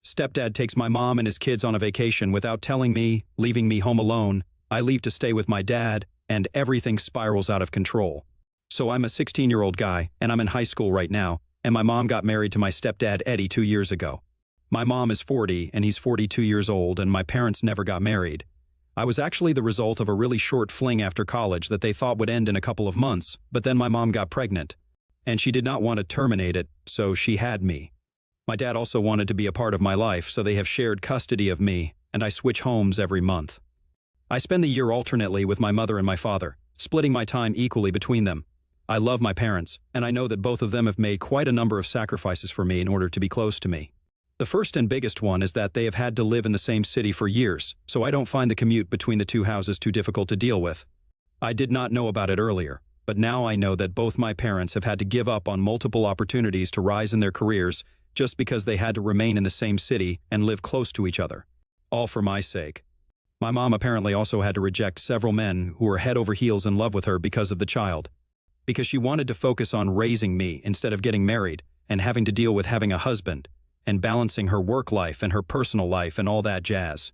Stepdad takes my mom and his kids on a vacation without telling me, leaving me home alone. I leave to stay with my dad, and everything spirals out of control. So I'm a 16-year-old guy, and I'm in high school right now, and my mom got married to my stepdad Eddie 2 years ago. My mom is 40, and he's 42 years old, and my parents never got married. I was actually the result of a really short fling after college that they thought would end in a couple of months, but then my mom got pregnant. And she did not want to terminate it, so she had me. My dad also wanted to be a part of my life, so they have shared custody of me, and I switch homes every month. I spend the year alternately with my mother and my father, splitting my time equally between them. I love my parents, and I know that both of them have made quite a number of sacrifices for me in order to be close to me. The first and biggest one is that they have had to live in the same city for years, so I don't find the commute between the two houses too difficult to deal with. I did not know about it earlier, but now I know that both my parents have had to give up on multiple opportunities to rise in their careers just because they had to remain in the same city and live close to each other. All for my sake. My mom apparently also had to reject several men who were head over heels in love with her because of the child. Because she wanted to focus on raising me instead of getting married and having to deal with having a husband and balancing her work life and her personal life and all that jazz.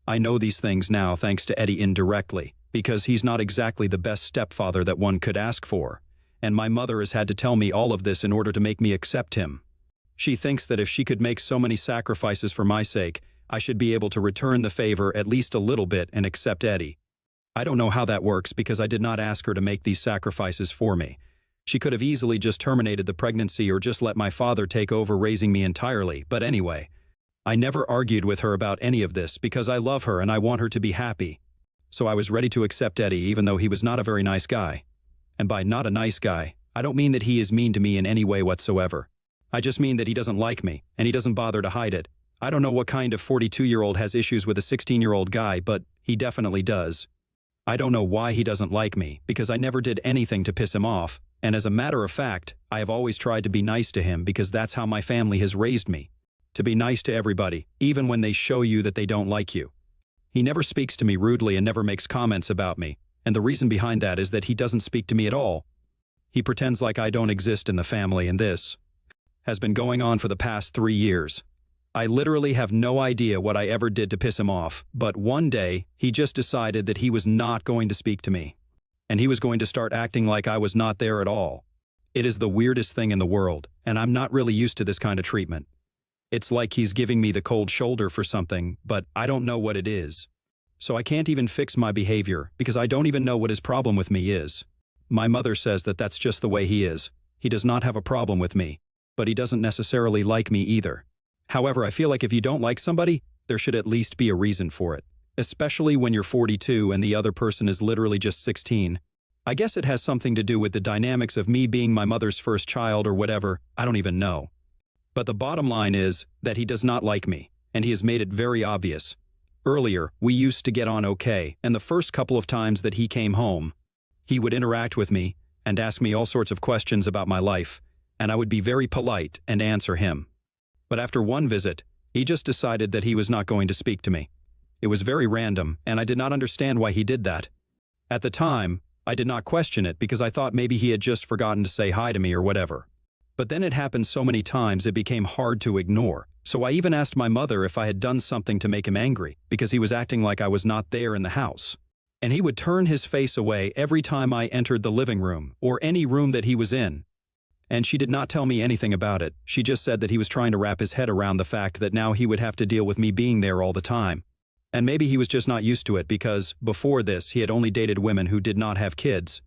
I know these things now thanks to Eddie indirectly, because he's not exactly the best stepfather that one could ask for, and my mother has had to tell me all of this in order to make me accept him. She thinks that if she could make so many sacrifices for my sake, I should be able to return the favor at least a little bit and accept Eddie. I don't know how that works because I did not ask her to make these sacrifices for me. She could have easily just terminated the pregnancy or just let my father take over raising me entirely, but anyway. I never argued with her about any of this because I love her and I want her to be happy. So I was ready to accept Eddie even though he was not a very nice guy. And by not a nice guy, I don't mean that he is mean to me in any way whatsoever. I just mean that he doesn't like me, and he doesn't bother to hide it. I don't know what kind of 42-year-old has issues with a 16-year-old guy, but he definitely does. I don't know why he doesn't like me, because I never did anything to piss him off, and as a matter of fact, I have always tried to be nice to him because that's how my family has raised me. To be nice to everybody, even when they show you that they don't like you. He never speaks to me rudely and never makes comments about me, and the reason behind that is that he doesn't speak to me at all. He pretends like I don't exist in the family, and this has been going on for the past 3 years. I literally have no idea what I ever did to piss him off, but one day, he just decided that he was not going to speak to me. And he was going to start acting like I was not there at all. It is the weirdest thing in the world, and I'm not really used to this kind of treatment. It's like he's giving me the cold shoulder for something, but I don't know what it is. So I can't even fix my behavior, because I don't even know what his problem with me is. My mother says that that's just the way he is. He does not have a problem with me, but he doesn't necessarily like me either. However, I feel like if you don't like somebody, there should at least be a reason for it. Especially when you're 42 and the other person is literally just 16. I guess it has something to do with the dynamics of me being my mother's first child or whatever, I don't even know. But the bottom line is that he does not like me, and he has made it very obvious. Earlier, we used to get on okay, and the first couple of times that he came home, he would interact with me and ask me all sorts of questions about my life, and I would be very polite and answer him. But after one visit, he just decided that he was not going to speak to me. It was very random, and I did not understand why he did that. At the time, I did not question it because I thought maybe he had just forgotten to say hi to me or whatever. But then it happened so many times it became hard to ignore, so I even asked my mother if I had done something to make him angry because he was acting like I was not there in the house. And he would turn his face away every time I entered the living room or any room that he was in. And she did not tell me anything about it. She just said that he was trying to wrap his head around the fact that now he would have to deal with me being there all the time. And maybe he was just not used to it because, before this, he had only dated women who did not have kids.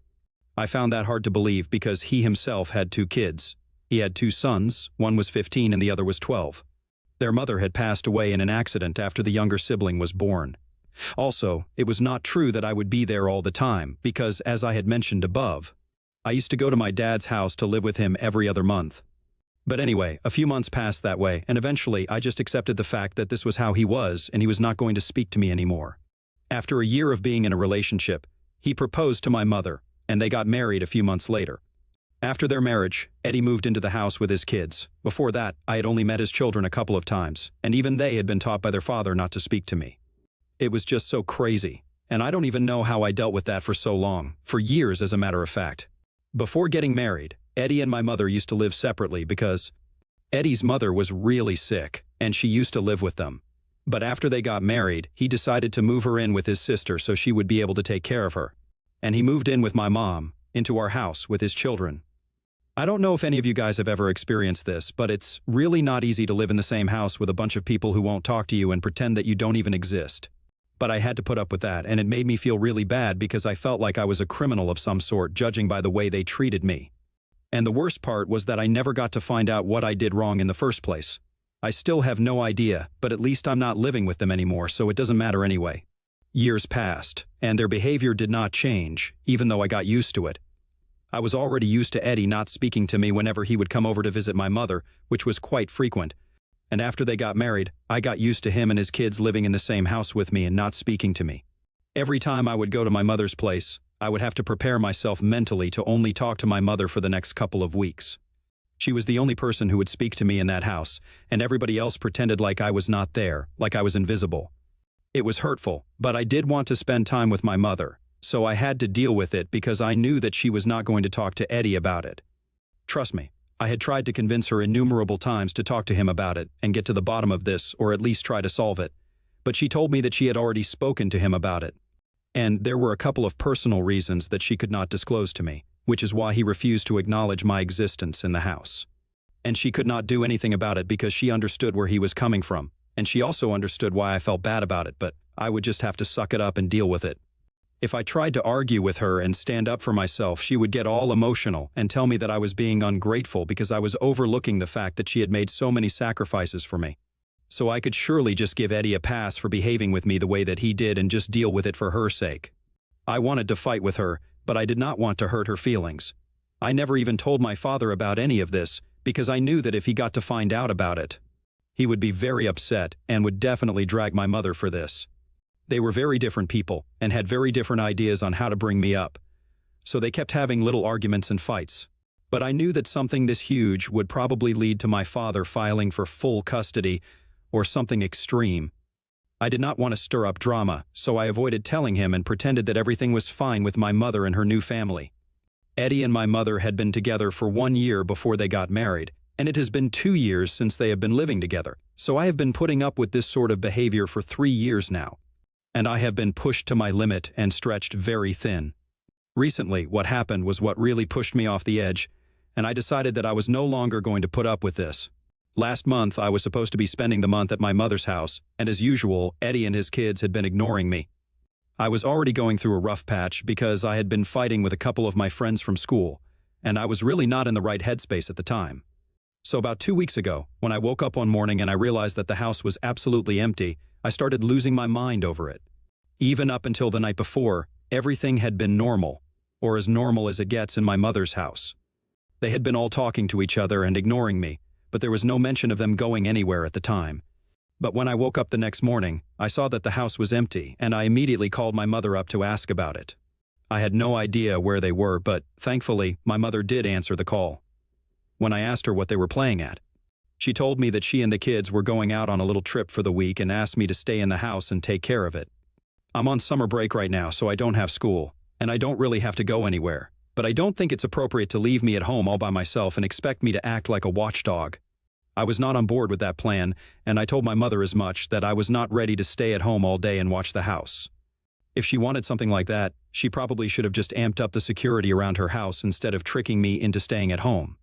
I found that hard to believe because he himself had 2 kids. He had 2 sons, one was 15 and the other was 12. Their mother had passed away in an accident after the younger sibling was born. Also, it was not true that I would be there all the time because, as I had mentioned above, I used to go to my dad's house to live with him every other month. But anyway, a few months passed that way, and eventually I just accepted the fact that this was how he was and he was not going to speak to me anymore. After a year of being in a relationship, he proposed to my mother, and they got married a few months later. After their marriage, Eddie moved into the house with his kids. Before that, I had only met his children a couple of times, and even they had been taught by their father not to speak to me. It was just so crazy, and I don't even know how I dealt with that for so long, for years as a matter of fact. Before getting married, Eddie and my mother used to live separately because Eddie's mother was really sick, and she used to live with them. But after they got married, he decided to move her in with his sister so she would be able to take care of her. And he moved in with my mom, into our house with his children. I don't know if any of you guys have ever experienced this, but it's really not easy to live in the same house with a bunch of people who won't talk to you and pretend that you don't even exist. But I had to put up with that, and it made me feel really bad because I felt like I was a criminal of some sort, judging by the way they treated me. And the worst part was that I never got to find out what I did wrong in the first place. I still have no idea, but at least I'm not living with them anymore, so it doesn't matter anyway. Years passed, and their behavior did not change, even though I got used to it. I was already used to Eddie not speaking to me whenever he would come over to visit my mother, which was quite frequent. And after they got married, I got used to him and his kids living in the same house with me and not speaking to me. Every time I would go to my mother's place, I would have to prepare myself mentally to only talk to my mother for the next couple of weeks. She was the only person who would speak to me in that house, and everybody else pretended like I was not there, like I was invisible. It was hurtful, but I did want to spend time with my mother, so I had to deal with it because I knew that she was not going to talk to Eddie about it. Trust me, I had tried to convince her innumerable times to talk to him about it and get to the bottom of this, or at least try to solve it, but she told me that she had already spoken to him about it. And there were a couple of personal reasons that she could not disclose to me, which is why he refused to acknowledge my existence in the house. And she could not do anything about it because she understood where he was coming from, and she also understood why I felt bad about it, but I would just have to suck it up and deal with it. If I tried to argue with her and stand up for myself, she would get all emotional and tell me that I was being ungrateful because I was overlooking the fact that she had made so many sacrifices for me. So I could surely just give Eddie a pass for behaving with me the way that he did and just deal with it for her sake. I wanted to fight with her, but I did not want to hurt her feelings. I never even told my father about any of this because I knew that if he got to find out about it, he would be very upset and would definitely drag my mother for this. They were very different people and had very different ideas on how to bring me up. So they kept having little arguments and fights. But I knew that something this huge would probably lead to my father filing for full custody or something extreme. I did not want to stir up drama, so I avoided telling him and pretended that everything was fine with my mother and her new family. Eddie and my mother had been together for 1 year before they got married, and it has been 2 years since they have been living together, so I have been putting up with this sort of behavior for 3 years now. And I have been pushed to my limit and stretched very thin. Recently, what happened was what really pushed me off the edge, and I decided that I was no longer going to put up with this. Last month, I was supposed to be spending the month at my mother's house, and as usual, Eddie and his kids had been ignoring me. I was already going through a rough patch because I had been fighting with a couple of my friends from school, and I was really not in the right headspace at the time. So about 2 weeks ago, when I woke up one morning and I realized that the house was absolutely empty, I started losing my mind over it. Even up until the night before, everything had been normal, or as normal as it gets in my mother's house. They had been all talking to each other and ignoring me, but there was no mention of them going anywhere at the time. But when I woke up the next morning, I saw that the house was empty, and I immediately called my mother up to ask about it. I had no idea where they were, but thankfully, my mother did answer the call. When I asked her what they were playing at, she told me that she and the kids were going out on a little trip for the week and asked me to stay in the house and take care of it. I'm on summer break right now, so I don't have school, and I don't really have to go anywhere, but I don't think it's appropriate to leave me at home all by myself and expect me to act like a watchdog. I was not on board with that plan, and I told my mother as much, that I was not ready to stay at home all day and watch the house. If she wanted something like that, she probably should have just amped up the security around her house instead of tricking me into staying at home.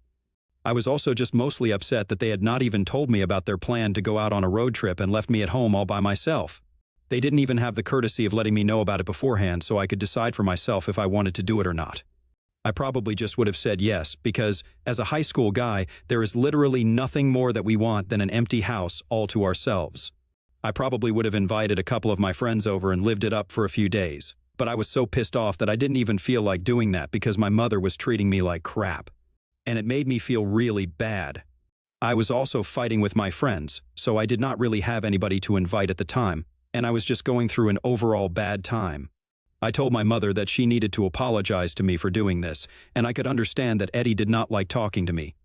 I was also just mostly upset that they had not even told me about their plan to go out on a road trip and left me at home all by myself. They didn't even have the courtesy of letting me know about it beforehand so I could decide for myself if I wanted to do it or not. I probably just would have said yes, because as a high school guy, there is literally nothing more that we want than an empty house all to ourselves. I probably would have invited a couple of my friends over and lived it up for a few days, but I was so pissed off that I didn't even feel like doing that because my mother was treating me like crap. And it made me feel really bad. I was also fighting with my friends, so I did not really have anybody to invite at the time, and I was just going through an overall bad time. I told my mother that she needed to apologize to me for doing this, and I could understand that Eddie did not like talking to me.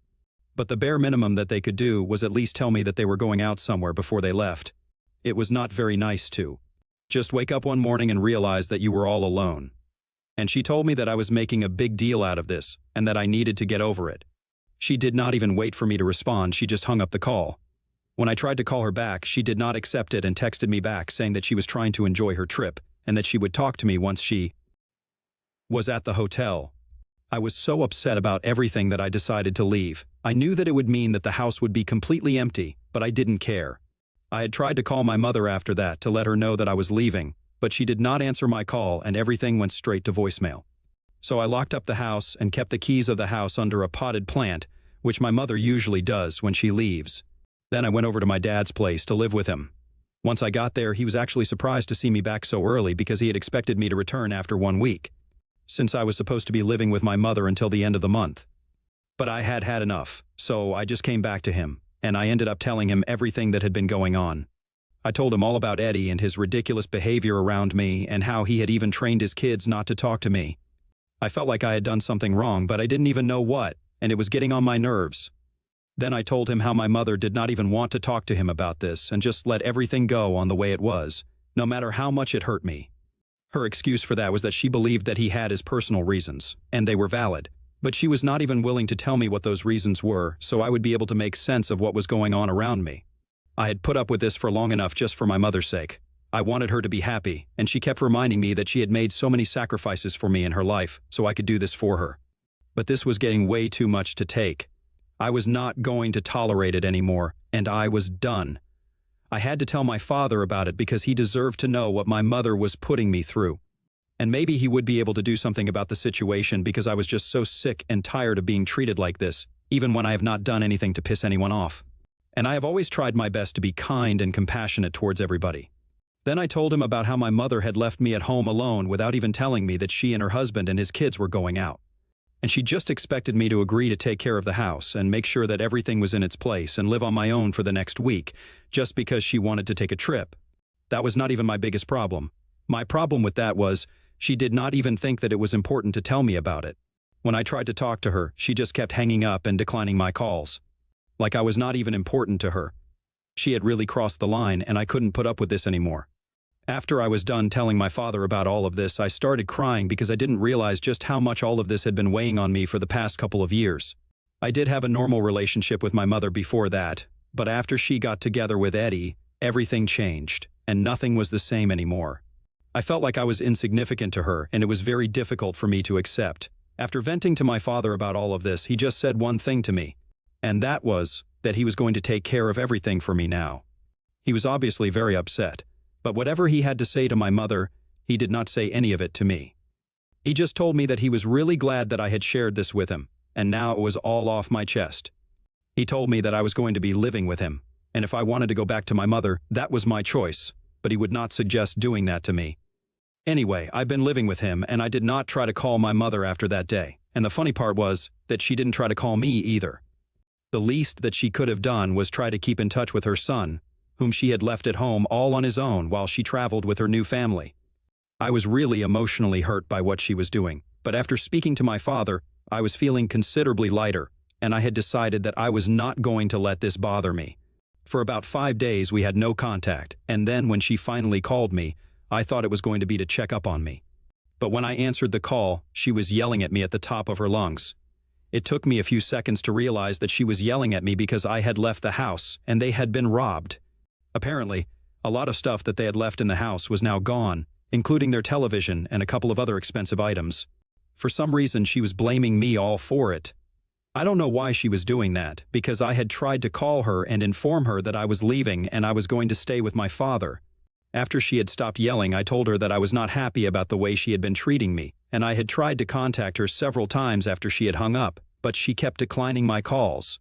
But the bare minimum that they could do was at least tell me that they were going out somewhere before they left. It was not very nice to just wake up one morning and realize that you were all alone. And she told me that I was making a big deal out of this, and that I needed to get over it. She did not even wait for me to respond, she just hung up the call. When I tried to call her back, she did not accept it and texted me back saying that she was trying to enjoy her trip and that she would talk to me once she was at the hotel. I was so upset about everything that I decided to leave. I knew that it would mean that the house would be completely empty, but I didn't care. I had tried to call my mother after that to let her know that I was leaving, but she did not answer my call and everything went straight to voicemail. So I locked up the house and kept the keys of the house under a potted plant, which my mother usually does when she leaves. Then I went over to my dad's place to live with him. Once I got there, he was actually surprised to see me back so early because he had expected me to return after 1 week, since I was supposed to be living with my mother until the end of the month. But I had had enough, so I just came back to him, and I ended up telling him everything that had been going on. I told him all about Eddie and his ridiculous behavior around me and how he had even trained his kids not to talk to me. I felt like I had done something wrong, but I didn't even know what, and it was getting on my nerves. Then I told him how my mother did not even want to talk to him about this and just let everything go on the way it was, no matter how much it hurt me. Her excuse for that was that she believed that he had his personal reasons, and they were valid, but she was not even willing to tell me what those reasons were so I would be able to make sense of what was going on around me. I had put up with this for long enough just for my mother's sake. I wanted her to be happy, and she kept reminding me that she had made so many sacrifices for me in her life so I could do this for her. But this was getting way too much to take. I was not going to tolerate it anymore, and I was done. I had to tell my father about it because he deserved to know what my mother was putting me through. And maybe he would be able to do something about the situation because I was just so sick and tired of being treated like this, even when I have not done anything to piss anyone off. And I have always tried my best to be kind and compassionate towards everybody. Then I told him about how my mother had left me at home alone without even telling me that she and her husband and his kids were going out. And she just expected me to agree to take care of the house and make sure that everything was in its place and live on my own for the next week, just because she wanted to take a trip. That was not even my biggest problem. My problem with that was, she did not even think that it was important to tell me about it. When I tried to talk to her, she just kept hanging up and declining my calls. Like I was not even important to her. She had really crossed the line and I couldn't put up with this anymore. After I was done telling my father about all of this, I started crying because I didn't realize just how much all of this had been weighing on me for the past couple of years. I did have a normal relationship with my mother before that, but after she got together with Eddie, everything changed, and nothing was the same anymore. I felt like I was insignificant to her, and it was very difficult for me to accept. After venting to my father about all of this, he just said one thing to me, and that was that he was going to take care of everything for me now. He was obviously very upset. But whatever he had to say to my mother, he did not say any of it to me. He just told me that he was really glad that I had shared this with him, and now it was all off my chest. He told me that I was going to be living with him, and if I wanted to go back to my mother, that was my choice, but he would not suggest doing that to me. Anyway, I've been living with him, and I did not try to call my mother after that day, and the funny part was that she didn't try to call me either. The least that she could have done was try to keep in touch with her son, whom she had left at home all on his own while she traveled with her new family. I was really emotionally hurt by what she was doing, but after speaking to my father, I was feeling considerably lighter, and I had decided that I was not going to let this bother me. For about 5 days we had no contact, and then when she finally called me, I thought it was going to be to check up on me. But when I answered the call, she was yelling at me at the top of her lungs. It took me a few seconds to realize that she was yelling at me because I had left the house and they had been robbed. Apparently, a lot of stuff that they had left in the house was now gone, including their television and a couple of other expensive items. For some reason, she was blaming me all for it. I don't know why she was doing that, because I had tried to call her and inform her that I was leaving and I was going to stay with my father. After she had stopped yelling, I told her that I was not happy about the way she had been treating me, and I had tried to contact her several times after she had hung up, but she kept declining my calls.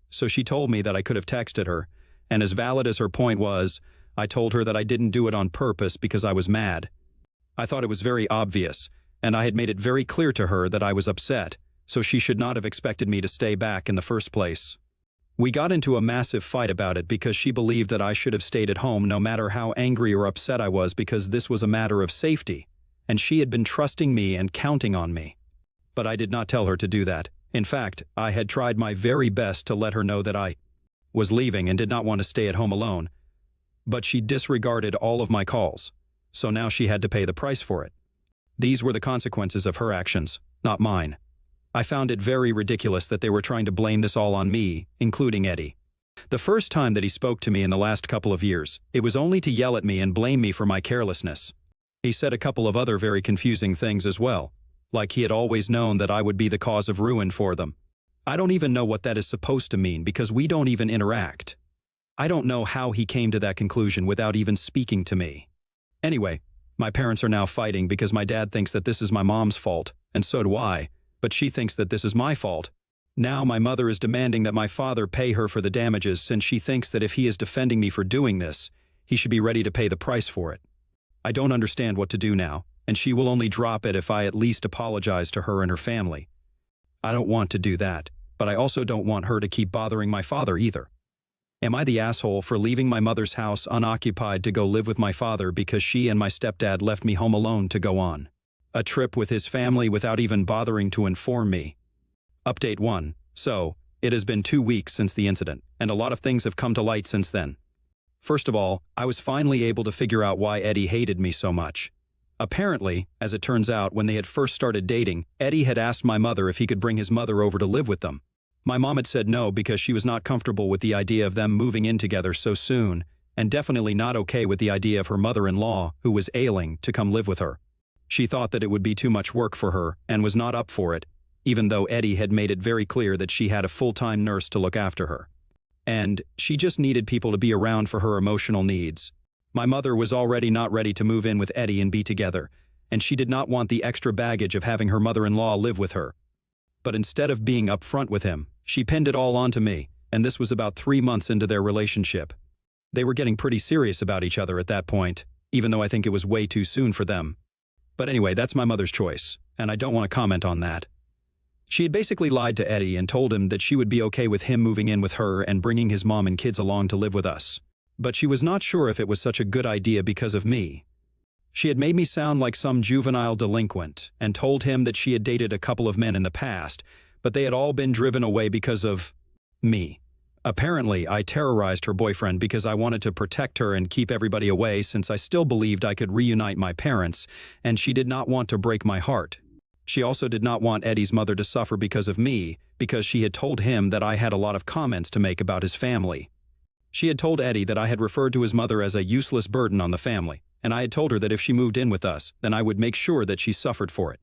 So she told me that I could have texted her, and as valid as her point was, I told her that I didn't do it on purpose because I was mad. I thought it was very obvious, and I had made it very clear to her that I was upset, so she should not have expected me to stay back in the first place. We got into a massive fight about it because she believed that I should have stayed at home no matter how angry or upset I was because this was a matter of safety, and she had been trusting me and counting on me. But I did not tell her to do that. In fact, I had tried my very best to let her know that I was leaving and did not want to stay at home alone, but she disregarded all of my calls, so now she had to pay the price for it. These were the consequences of her actions, not mine. I found it very ridiculous that they were trying to blame this all on me, including Eddie. The first time that he spoke to me in the last couple of years, it was only to yell at me and blame me for my carelessness. He said a couple of other very confusing things as well, like he had always known that I would be the cause of ruin for them. I don't even know what that is supposed to mean because we don't even interact. I don't know how he came to that conclusion without even speaking to me. Anyway, my parents are now fighting because my dad thinks that this is my mom's fault, and so do I, but she thinks that this is my fault. Now my mother is demanding that my father pay her for the damages since she thinks that if he is defending me for doing this, he should be ready to pay the price for it. I don't understand what to do now, and she will only drop it if I at least apologize to her and her family. I don't want to do that, but I also don't want her to keep bothering my father either. Am I the asshole for leaving my mother's house unoccupied to go live with my father because she and my stepdad left me home alone to go on a trip with his family without even bothering to inform me? Update 1. So, it has been 2 weeks since the incident, and a lot of things have come to light since then. First of all, I was finally able to figure out why Eddie hated me so much. Apparently, as it turns out, when they had first started dating, Eddie had asked my mother if he could bring his mother over to live with them. My mom had said no because she was not comfortable with the idea of them moving in together so soon, and definitely not okay with the idea of her mother-in-law, who was ailing, to come live with her. She thought that it would be too much work for her and was not up for it, even though Eddie had made it very clear that she had a full-time nurse to look after her. And she just needed people to be around for her emotional needs. My mother was already not ready to move in with Eddie and be together, and she did not want the extra baggage of having her mother-in-law live with her. But instead of being upfront with him, she pinned it all onto me, and this was about 3 months into their relationship. They were getting pretty serious about each other at that point, even though I think it was way too soon for them. But anyway, that's my mother's choice, and I don't want to comment on that. She had basically lied to Eddie and told him that she would be okay with him moving in with her and bringing his mom and kids along to live with us. But she was not sure if it was such a good idea because of me. She had made me sound like some juvenile delinquent and told him that she had dated a couple of men in the past, but they had all been driven away because of me. Apparently, I terrorized her boyfriend because I wanted to protect her and keep everybody away since I still believed I could reunite my parents, and she did not want to break my heart. She also did not want Eddie's mother to suffer because of me, because she had told him that I had a lot of comments to make about his family. She had told Eddie that I had referred to his mother as a useless burden on the family, and I had told her that if she moved in with us, then I would make sure that she suffered for it.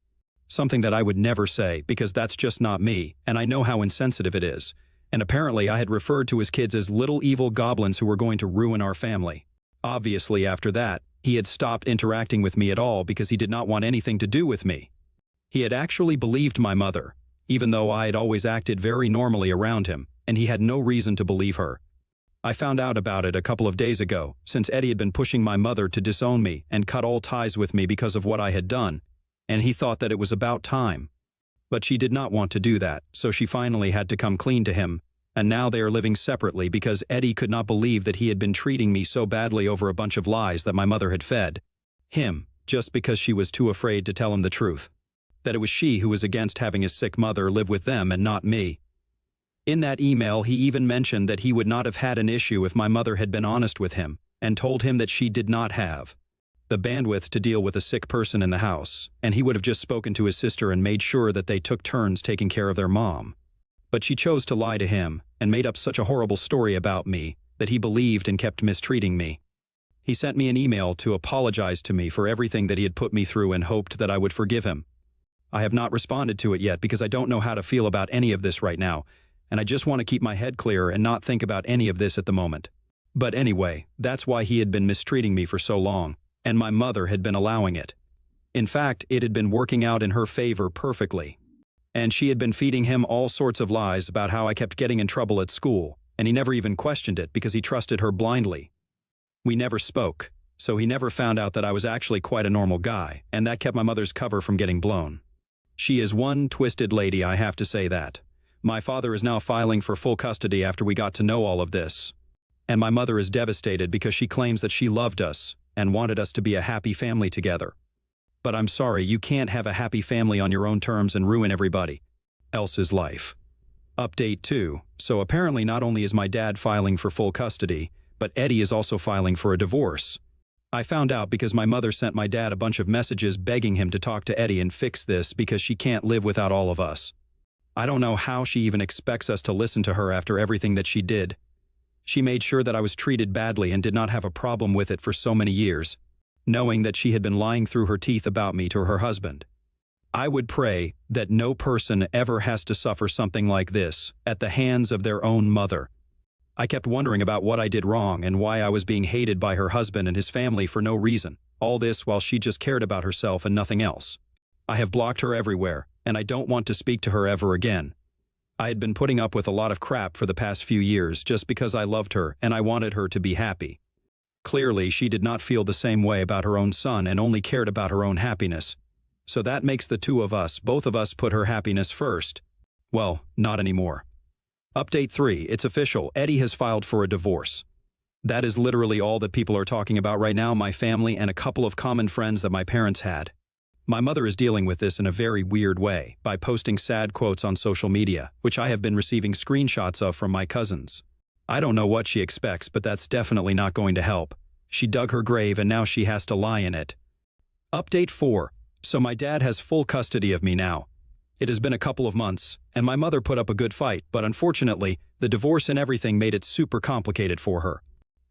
Something that I would never say because that's just not me, and I know how insensitive it is. And apparently I had referred to his kids as little evil goblins who were going to ruin our family. Obviously, after that, he had stopped interacting with me at all because he did not want anything to do with me. He had actually believed my mother, even though I had always acted very normally around him, and he had no reason to believe her. I found out about it a couple of days ago, since Eddie had been pushing my mother to disown me and cut all ties with me because of what I had done, and he thought that it was about time. But she did not want to do that, so she finally had to come clean to him, and now they are living separately because Eddie could not believe that he had been treating me so badly over a bunch of lies that my mother had fed him, just because she was too afraid to tell him the truth. That it was she who was against having his sick mother live with them and not me. In that email, he even mentioned that he would not have had an issue if my mother had been honest with him, and told him that she did not have the bandwidth to deal with a sick person in the house, and he would have just spoken to his sister and made sure that they took turns taking care of their mom. But she chose to lie to him and made up such a horrible story about me that he believed and kept mistreating me. He sent me an email to apologize to me for everything that he had put me through and hoped that I would forgive him. I have not responded to it yet because I don't know how to feel about any of this right now, and I just want to keep my head clear and not think about any of this at the moment. But anyway, that's why he had been mistreating me for so long, and my mother had been allowing it. In fact, it had been working out in her favor perfectly. And she had been feeding him all sorts of lies about how I kept getting in trouble at school, and he never even questioned it because he trusted her blindly. We never spoke, so he never found out that I was actually quite a normal guy, and that kept my mother's cover from getting blown. She is one twisted lady, I have to say that. My father is now filing for full custody after we got to know all of this. And my mother is devastated because she claims that she loved us and wanted us to be a happy family together. But I'm sorry, you can't have a happy family on your own terms and ruin everybody else's life. Update 2. So apparently not only is my dad filing for full custody, but Eddie is also filing for a divorce. I found out because my mother sent my dad a bunch of messages begging him to talk to Eddie and fix this because she can't live without all of us. I don't know how she even expects us to listen to her after everything that she did. She made sure that I was treated badly and did not have a problem with it for so many years, knowing that she had been lying through her teeth about me to her husband. I would pray that no person ever has to suffer something like this at the hands of their own mother. I kept wondering about what I did wrong and why I was being hated by her husband and his family for no reason, all this while she just cared about herself and nothing else. I have blocked her everywhere, and I don't want to speak to her ever again. I had been putting up with a lot of crap for the past few years just because I loved her and I wanted her to be happy. Clearly, she did not feel the same way about her own son and only cared about her own happiness. So that makes the two of us, both of us, put her happiness first. Well, not anymore. Update 3, it's official, Eddie has filed for a divorce. That is literally all that people are talking about right now, my family and a couple of common friends that my parents had. My mother is dealing with this in a very weird way, by posting sad quotes on social media, which I have been receiving screenshots of from my cousins. I don't know what she expects, but that's definitely not going to help. She dug her grave and now she has to lie in it. Update 4, so my dad has full custody of me now. It has been a couple of months, and my mother put up a good fight, but unfortunately, the divorce and everything made it super complicated for her.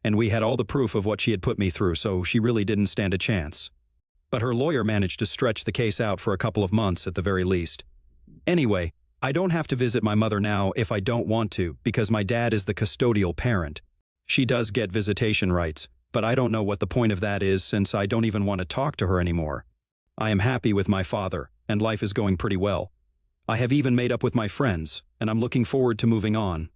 And we had all the proof of what she had put me through, so she really didn't stand a chance. But her lawyer managed to stretch the case out for a couple of months at the very least. Anyway, I don't have to visit my mother now if I don't want to, because my dad is the custodial parent. She does get visitation rights, but I don't know what the point of that is since I don't even want to talk to her anymore. I am happy with my father, and life is going pretty well. I have even made up with my friends, and I'm looking forward to moving on.